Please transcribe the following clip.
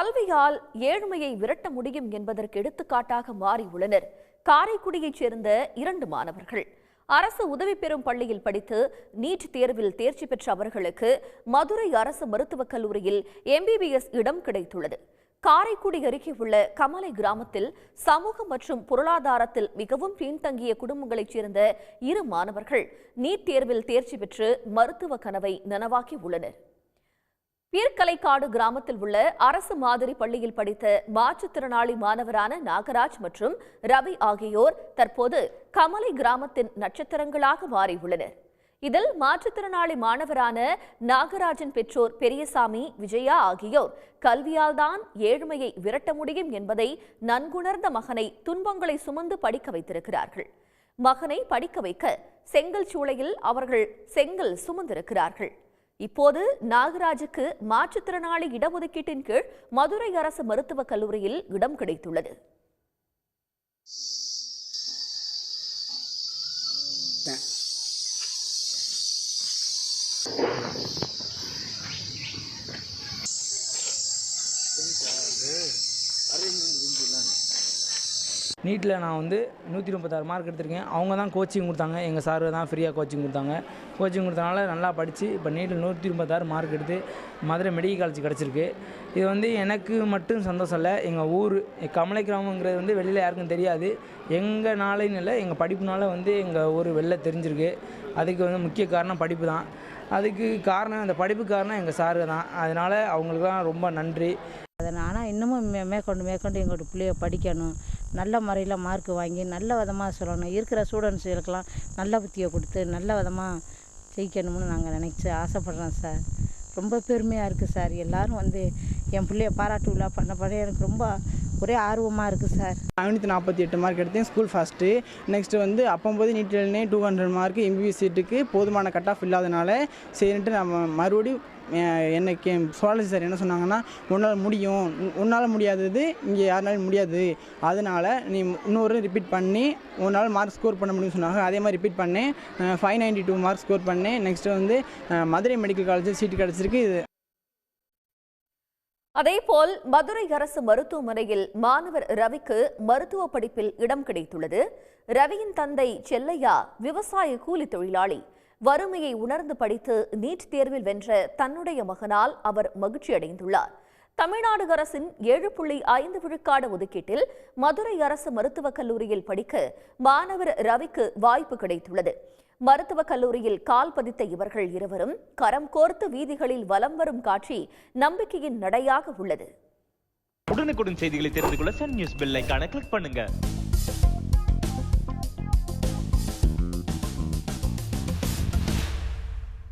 கல்வியால் ஏழ்மையை விரட்ட முடியும் என்பதற்கு எடுத்துக்காட்டாக மாறியுள்ளனர் காரைக்குடியைச் சேர்ந்த 2 மாணவர்கள். அரசு உதவி பெறும் பள்ளியில் படித்து நீட் தேர்வில் தேர்ச்சி பெற்ற அவர்களுக்கு மதுரை அரசு மருத்துவக் கல்லூரியில் MBBS இடம் கிடைத்துள்ளது. காரைக்குடி அருகே உள்ள கமலை கிராமத்தில் சமூக மற்றும் பொருளாதாரத்தில் மிகவும் பின்தங்கிய குடும்பங்களைச் சேர்ந்த 2 மாணவர்கள் நீட் தேர்வில் தேர்ச்சி பெற்று மருத்துவ கனவை நனவாக்கி உள்ளனர். பீர்க்கலைக்காடு கிராமத்தில் உள்ள அரசு மாதிரி பள்ளியில் படித்த மாற்றுத்திறனாளி மாணவரான நாகராஜ் மற்றும் ரவி ஆகியோர் தற்போது கமலை கிராமத்தின் நட்சத்திரங்களாக மாறியுள்ளனர். இதில் மாற்றுத்திறனாளி மாணவரான நாகராஜின் பெற்றோர் பெரியசாமி, விஜயா ஆகியோர் கல்வியால் தான் ஏழ்மையை விரட்ட முடியும் என்பதை நன்குணர்ந்த மகனை துன்பங்களை சுமந்து படிக்க வைத்திருக்கிறார்கள். மகனை படிக்க வைக்க செங்கல் சூளையில் அவர்கள் செங்கல் சுமந்திருக்கிறார்கள். இப்போது நாகராஜுக்கு மாற்றுத்திறனாளி இடஒதுக்கீட்டின் கீழ் மதுரை அரசு மருத்துவக் கல்லூரியில் இடம் கிடைத்துள்ளது. நீட்டில் நான் 136 மார்க் எடுத்திருக்கேன். அவங்க தான் கோச்சிங் கொடுத்தாங்க, எங்கள் சார் தான் ஃப்ரீயாக கோச்சிங் கொடுத்தாங்க. கோச்சிங் கொடுத்தனால நல்லா படித்து இப்போ நீட்டில் 136 மார்க் எடுத்து மதுரை மெடிக்கல் காலேஜ் கிடச்சிருக்கு. இது எனக்கு மட்டும் சந்தோஷம் இல்லை, எங்கள் ஊர் கமலை கிராமங்கிறது வெளியில் யாருக்கும் தெரியாது. எங்கள் நாளைன்னு இல்லை, எங்கள் படிப்புனால எங்கள் ஊர் வெளில தெரிஞ்சிருக்கு. அதுக்கு முக்கிய காரணம் படிப்பு தான். அதுக்கு காரணம் அந்த படிப்பு காரணம் எங்கள் சாரு தான். அதனால் அவங்களுக்குலாம் ரொம்ப நன்றி. ஆனால் இன்னமும் மேற்கொண்டு எங்களோட பிள்ளைய படிக்கணும், நல்ல முறையில் மார்க் வாங்கி நல்ல விதமாக சொல்லணும், இருக்கிற ஸ்டூடெண்ட்ஸுகளுக்கெல்லாம் நல்ல புத்தியை கொடுத்து நல்ல விதமாக ஜெயிக்கணும்னு நாங்கள் நினச்சி ஆசைப்பட்றோம் சார். ரொம்ப பெருமையாக இருக்குது சார். எல்லோரும் என் பிள்ளைய பாராட்டு விழா பண்ண எனக்கு ரொம்ப ஒரே ஆர்வமாக இருக்குது சார். 548 மார்க் எடுத்தேன், ஸ்கூல் ஃபஸ்ட்டு. நெக்ஸ்ட்டு அப்போது நீட் எழுதினேன் 200 மார்க். MBBS சீட்டுக்கு போதுமான கட் ஆஃப் இல்லாதனால சரின்ட்டு நம்ம மறுபடியும் எனக்கு சுவாலஜி சார் என்ன சொன்னாங்கன்னா, உன்னால் முடியாதது இங்கே யாருனாலும் முடியாது, அதனால் நீ இன்னொரு ரிப்பீட் பண்ணி உன்னால் மார்க் ஸ்கோர் பண்ண முடியும்னு சொன்னாங்க. அதே மாதிரி ரிப்பீட் பண்ணேன், 592 மார்க் ஸ்கோர் பண்ணேன். நெக்ஸ்ட்டு மதுரை மெடிக்கல் காலேஜில் சீட்டு கிடச்சிருக்கு. அதேபோல் மதுரை அரசு மருத்துவமனையில் மாணவர் ரவிக்கு மருத்துவ படிப்பில் இடம் கிடைத்துள்ளது. ரவியின் தந்தை செல்லையா விவசாய கூலி தொழிலாளி. வறுமையை உணர்ந்து படித்து நீட் தேர்வில் வென்ற தன்னுடைய மகனால் அவர் மகிழ்ச்சி அடைந்துள்ளார். தமிழ்நாடு அரசின் 7.5 விழுக்காடு ஒதுக்கீட்டில் மதுரை அரசு மருத்துவக் கல்லூரியில் படிக்க மாணவர் ரவிக்கு வாய்ப்பு கிடைத்துள்ளது. மருத்துவக் கல்லூரியில் கால் பதித்த இவர்கள் இருவரும் கரம் கோர்த்து வீதிகளில் வலம் வரும் காட்சி நம்பிக்கையின் நடையாக உள்ளது. உடனுக்குடன் செய்திகளை தெரிந்து கொள்ள சன் நியூஸ் பெல் ஐகானை கிளிக் பண்ணுங்க.